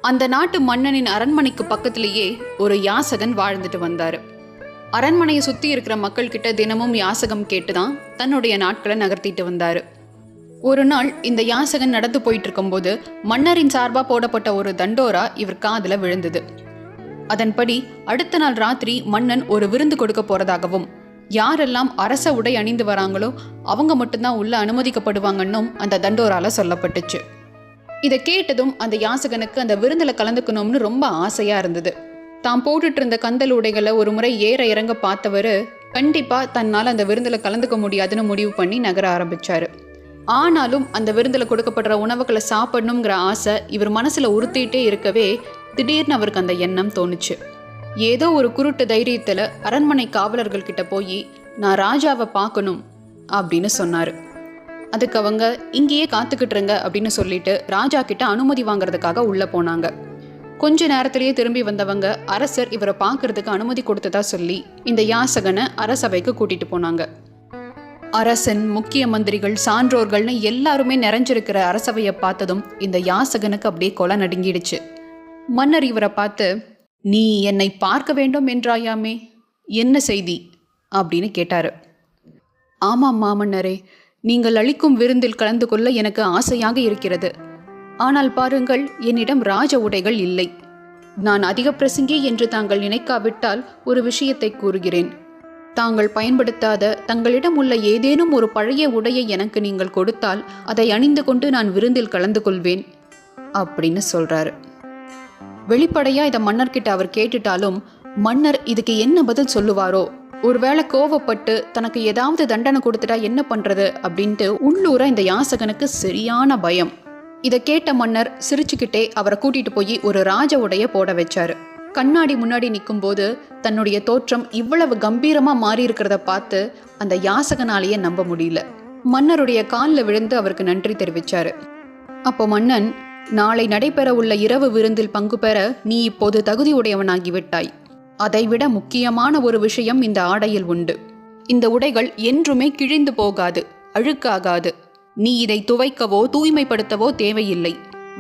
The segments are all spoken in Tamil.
அந்த நாட்டு மன்னனின் அரண்மனைக்கு பக்கத்திலேயே ஒரு யாசகன் வாழ்ந்துட்டு வந்தாரு. அரண்மனையை சுற்றி இருக்கிற மக்கள்கிட்ட தினமும் யாசகம் கேட்டுதான் தன்னுடைய நாட்களை நகர்த்திட்டு வந்தாரு. ஒரு நாள் இந்த யாசகன் நடந்து போயிட்டு இருக்கும்போது மன்னரின் சார்பாக போடப்பட்ட ஒரு தண்டோரா இவர் காதில் விழுந்தது. அதன்படி அடுத்த நாள் ராத்திரி மன்னன் ஒரு விருந்து கொடுக்க போறதாகவும், யாரெல்லாம் அரச உடை அணிந்து வராங்களோ அவங்க மட்டும்தான் உள்ள அனுமதிக்கப்படுவாங்கன்னும் அந்த தண்டோரால சொல்லப்பட்டுச்சு. இதை கேட்டதும் அந்த யாசகனுக்கு அந்த விருந்தில் கலந்துக்கணும்னு ரொம்ப ஆசையா இருந்தது. தாம் போட்டுட்டு இருந்த கந்தல் உடைகளை ஒரு முறை ஏற இறங்க பார்த்தவர் கண்டிப்பா தன்னால் அந்த விருந்தில் கலந்துக்க முடியாதுன்னு முடிவு பண்ணி நகர ஆரம்பிச்சாரு. ஆனாலும் அந்த விருந்தில் கொடுக்கப்படுற உணவுகளை சாப்பிடணுங்கிற ஆசை இவர் மனசுல உறுத்திட்டே இருக்கவே திடீர்னு அவருக்கு அந்த எண்ணம் தோணுச்சு. ஏதோ ஒரு குருட்டு தைரியத்துல அரண்மனை காவலர்கள் கிட்ட போய் நான் ராஜாவை பார்க்கணும் அப்படின்னு சொன்னாரு. அதுக்கு அவங்க இங்கேயே காத்துக்கிட்டுருங்க அப்படின்னு சொல்லிட்டு ராஜா கிட்ட அனுமதி வாங்குறதுக்காக உள்ள போனாங்க. கொஞ்ச நேரத்திலேயே திரும்பி வந்தவங்க அரசர் இவரை பார்க்கறதுக்கு அனுமதி கொடுத்ததா சொல்லி இந்த யாசகனை அரசவைக்கு கூட்டிட்டு போனாங்க. அரசன், முக்கிய மந்திரிகள், சான்றோர்கள்னு எல்லாருமே நிறைஞ்சிருக்கிற அரசவையை பார்த்ததும் இந்த யாசகனுக்கு அப்படியே கொலை நடுங்கிடுச்சு. மன்னர் இவரை பார்த்து, நீ என்னை பார்க்க வேண்டும் என்றாயாமே, என்ன செய்தி அப்படின்னு கேட்டாரு. ஆமாம் மாமன்னரே, நீங்கள் அளிக்கும் விருந்தில் கலந்து கொள்ள எனக்கு ஆசையாக இருக்கிறது. ஆனால் பாருங்கள், என்னிடம் ராஜ உடைகள் இல்லை. நான் அதிக பிரசங்கி என்று தாங்கள் நினைக்காவிட்டால் ஒரு விஷயத்தை கூறுகிறேன். தாங்கள் பயன்படுத்தாத தங்களிடம் உள்ள ஏதேனும் ஒரு பழைய உடையை எனக்கு நீங்கள் கொடுத்தால் அதை அணிந்து கொண்டு நான் விருந்தில் கலந்து கொள்வேன் அப்படின்னு சொல்றாரு. வெளிப்படையா இதை மன்னர்கிட்ட அவர் கேட்டுட்டாலும் மன்னர் இதுக்கு என்ன பதில் சொல்லுவாரோ, ஒருவேளை கோவப்பட்டு தனக்கு ஏதாவது தண்டனை கொடுத்துட்டா என்ன பண்றது அப்படின்ட்டு உள்ளூர இந்த யாசகனுக்கு சரியான பயம். இதை கேட்ட மன்னர் சிரிச்சுக்கிட்டே அவரை கூட்டிட்டு போய் ஒரு ராஜ உடைய போட வச்சாரு. கண்ணாடி முன்னாடி நிற்கும் போது தன்னுடைய தோற்றம் இவ்வளவு கம்பீரமா மாறி இருக்கிறத பார்த்து அந்த யாசகனாலேயே நம்ப முடியல. மன்னருடைய காலில் விழுந்து அவருக்கு நன்றி தெரிவிச்சாரு. அப்போ மன்னன், நாளை நடைபெற உள்ள இரவு விருந்தில் பங்கு பெற நீ இப்போது தகுதி உடையவனாகிவிட்டாய். அதைவிட முக்கியமான ஒரு விஷயம் இந்த ஆடையில் உண்டு. இந்த உடைகள் என்றுமே கிழிந்து போகாது, அழுக்காகாது. நீ இதை துவைக்கவோ தூய்மைப்படுத்தவோ தேவையில்லை.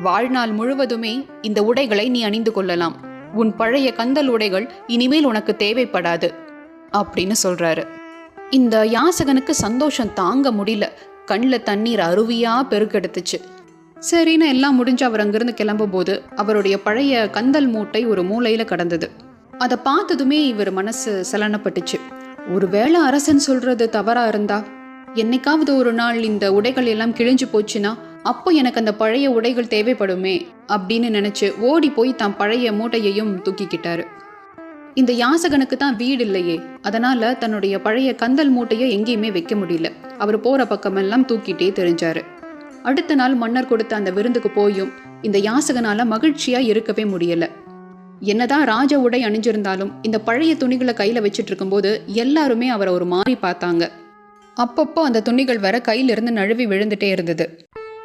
வாழ்நாள் முழுவதுமே இந்த உடைகளை நீ அணிந்து கொள்ளலாம். உன் பழைய கந்தல் உடைகள் இனிமேல் உனக்கு தேவைப்படாது அப்படின்னு சொல்றாரு. இந்த யாசகனுக்கு சந்தோஷம் தாங்க முடியல. கண்ணில் தண்ணீர் அருவியா பெருக்கெடுத்துச்சு. சரின்னு எல்லாம் முடிஞ்சு அவர் அங்கிருந்து கிளம்பும் போது அவருடைய பழைய கந்தல் மூட்டை ஒரு மூலையில கடந்தது. அதை பார்த்ததுமே இவர் மனசு சலனப்பட்டுச்சு. ஒருவேளை அரசன் சொல்றது தவறா இருந்தா, என்னைக்காவது ஒரு நாள் இந்த உடைகள் எல்லாம் கிழிஞ்சு போச்சுன்னா அப்போ எனக்கு அந்த பழைய உடைகள் தேவைப்படுமே அப்படின்னு நினைச்சு ஓடி போய் தான் பழைய மூட்டையையும் தூக்கிக்கிட்டாரு. இந்த யாசகனுக்கு தான் வீடு இல்லையே, அதனால தன்னுடைய பழைய கந்தல் மூட்டையை எங்கேயுமே வைக்க முடியல. அவர் போற பக்கமெல்லாம் தூக்கிட்டே தெரிஞ்சாரு. அடுத்த நாள் மன்னர் கொடுத்த அந்த விருந்துக்கு போயும் இந்த யாசகனால மகிழ்ச்சியா இருக்கவே முடியல. என்னதான் ராஜ உடை அணிஞ்சிருந்தாலும் இந்த பழைய துணிகளை கையில வச்சுட்டு இருக்கும்போது எல்லாருமே அவரை ஒரு மாதிரி பார்த்தாங்க. அப்பப்போ அந்த துணிகள் வர கையிலிருந்து நழுவி விழுந்துட்டே இருந்தது.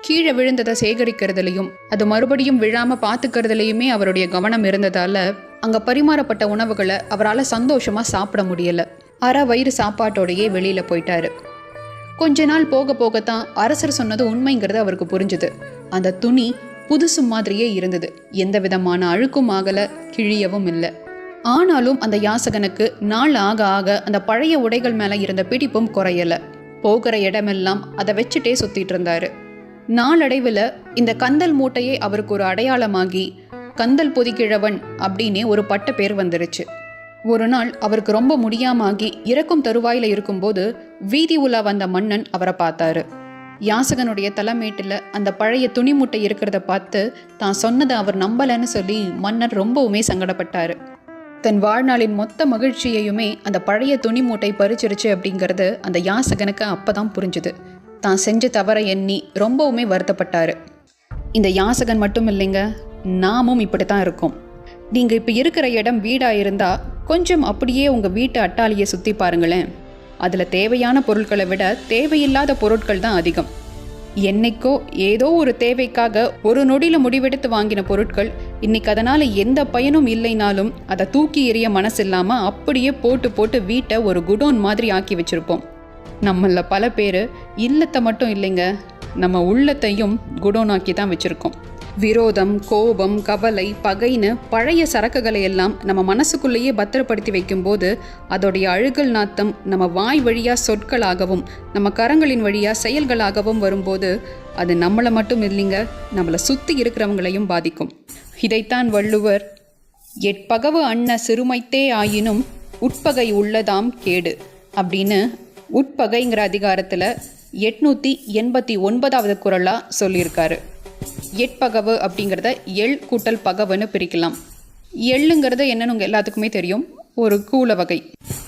கீழே விழுந்ததை சேகரிக்கிறதுலையும் அது மறுபடியும் விழாம பார்த்துக்கிறதுலையுமே அவருடைய கவனம் இருந்ததால அங்க பரிமாறப்பட்ட உணவுகளை அவரால் சந்தோஷமா சாப்பிட முடியல. அரை வயிறு சாப்பாட்டோடையே வெளியில போயிட்டாரு. கொஞ்ச நாள் போக போகத்தான் அரசர் சொன்னது உண்மைங்கிறது அவருக்கு புரிஞ்சுது. அந்த துணி புதுசு மாதிரியே இருந்தது. எந்த விதமான அழுக்கும் ஆகல, கிழியவும் இல்லை. ஆனாலும் அந்த யாசகனுக்கு நாள் ஆக ஆக அந்த பழைய உடைகள் மேல இருந்த பிடிப்பும் குறையல. போகிற இடமெல்லாம் அதை வச்சுட்டே சுத்திட்டு இருந்தாரு. நாளடைவில் இந்த கந்தல் மூட்டையே அவருக்கு ஒரு அடையாளமாகி கந்தல் பொதிக்கிழவன் அப்படின்னே ஒரு பட்ட பேர் வந்துருச்சு. ஒரு நாள் அவருக்கு ரொம்ப முடியாமாகி இறக்கும் தருவாயில இருக்கும்போது வீதி உலா வந்த மன்னன் அவரை பார்த்தாரு. யாசகனுடைய தலைமேட்டில் அந்த பழைய துணி மூட்டை இருக்கிறத பார்த்து தான் சொன்னதை அவர் நம்பலன்னு சொல்லி மன்னர் ரொம்பவுமே சங்கடப்பட்டாரு. தன் வாழ்நாளின் மொத்த மகிழ்ச்சியையுமே அந்த பழைய துணி மூட்டை பறிச்சிருச்சு அப்படிங்கிறது அந்த யாசகனுக்கு அப்பதான் புரிஞ்சுது. தான் செஞ்ச தவறை எண்ணி ரொம்பவுமே வருத்தப்பட்டாரு. இந்த யாசகன் மட்டும் இல்லைங்க, நாமும் இப்படித்தான் இருக்கோம். நீங்க இப்ப இருக்கிற இடம் வீடா இருந்தா கொஞ்சம் அப்படியே உங்க வீட்டு அட்டாளியை சுத்தி பாருங்களேன். அதுல தேவையான பொருட்களை விட தேவையில்லாத பொருட்கள் தான் அதிகம். என்னைக்கோ ஏதோ ஒரு தேவைக்காக ஒரு நொடியில முடிவெடுத்து வாங்கின பொருட்கள் இன்னைக்கு அதனால எந்த பயனும் இல்லைனாலும் அதை தூக்கி எறிய மனசு இல்லாம அப்படியே போட்டு போட்டு வீட்டை ஒரு குடோன் மாதிரி ஆக்கி வச்சிருப்போம். நம்மள பல பேர் இல்லத்தை மட்டும் இல்லைங்க, நம்ம உள்ளத்தையும் குடோனாக்கி தான் வச்சுருக்கோம். விரோதம், கோபம், கவலை, பகைன்னு பழைய சரக்குகளை எல்லாம் நம்ம மனசுக்குள்ளேயே பத்திரப்படுத்தி வைக்கும்போது அதோடைய அழுகல் நாத்தம் நம்ம வாய் வழியாக சொற்களாகவும் நம்ம கரங்களின் வழியாக செயல்களாகவும் வரும்போது அது நம்மளை மட்டும் இல்லைங்க, நம்மளை சுற்றி இருக்கிறவங்களையும் பாதிக்கும். இதைத்தான் வள்ளுவர் எட்பகவு அன்ன சிறுமைத்தே ஆயினும் உட்பகை உள்ளதாம் கேடு அப்படின்னு உட்பகைங்கிற அதிகாரத்தில் 889வது குறளாக சொல்லியிருக்காரு. எட்பகவு அப்படிங்கிறத எள் கூட்டல் பகவுன்னு பிரிக்கலாம். எள்ளுங்கிறது என்னன்னு உங்கள் எல்லாத்துக்குமே தெரியும், ஒரு கூல வகை.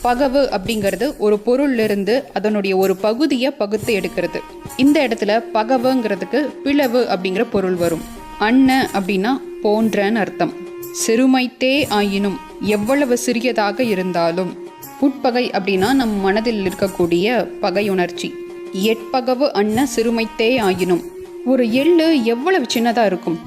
பகவு அப்படிங்கிறது ஒரு பொருளிலிருந்து அதனுடைய ஒரு பகுதியை பகுத்து எடுக்கிறது. இந்த இடத்துல பகவுங்கிறதுக்கு பிளவு அப்படிங்கிற பொருள் வரும். அன்ன அப்படின்னா போன்றன்னு அர்த்தம். சிறுமைத்தே ஆயினும் எவ்வளவு சிறியதாக இருந்தாலும். உட்பகை அப்படின்னா நம் மனதில் இருக்கக்கூடிய பகையுணர்ச்சி. எட்பகவு அன்ன சிறுமைத்தே ஆயினும், ஒரு எள்ளு எவ்வளவு சின்னதாக இருக்கும்,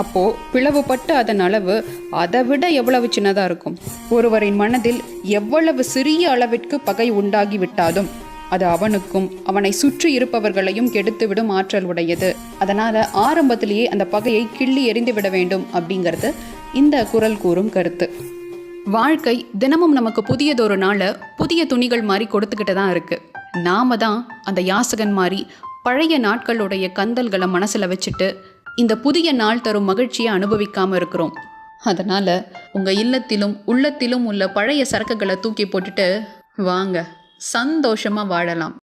அப்போது பிளவுபட்டு அதன் அளவு அதை விட எவ்வளவு சின்னதாக இருக்கும். ஒருவரின் மனதில் எவ்வளவு சிறிய அளவிற்கு பகை உண்டாகிவிட்டாலும் அது அவனுக்கும் அவனை சுற்றி இருப்பவர்களையும் கெடுத்துவிடும் ஆற்றல் உடையது. அதனால் ஆரம்பத்திலேயே அந்த பகையை கிள்ளி எறிந்து விட வேண்டும் அப்படிங்கிறது இந்த குறள் கூறும் கருத்து. வாழ்க்கை தினமும் நமக்கு புதியதொரு நாளை புதிய துணிகள் மாதிரி கொடுத்துக்கிட்டு தான் இருக்குது. நாம தான் அந்த யாசகன் மாதிரி பழைய நாட்களுடைய கந்தல்களை மனசில் வச்சுட்டு இந்த புதிய நாள் தரும் மகிழ்ச்சியை அனுபவிக்காமல் இருக்கிறோம். அதனால் உங்கள் இல்லத்திலும் உள்ளத்திலும் உள்ள பழைய சரக்குகளை தூக்கி போட்டுட்டு வாங்க, சந்தோஷமாக வாழலாம்.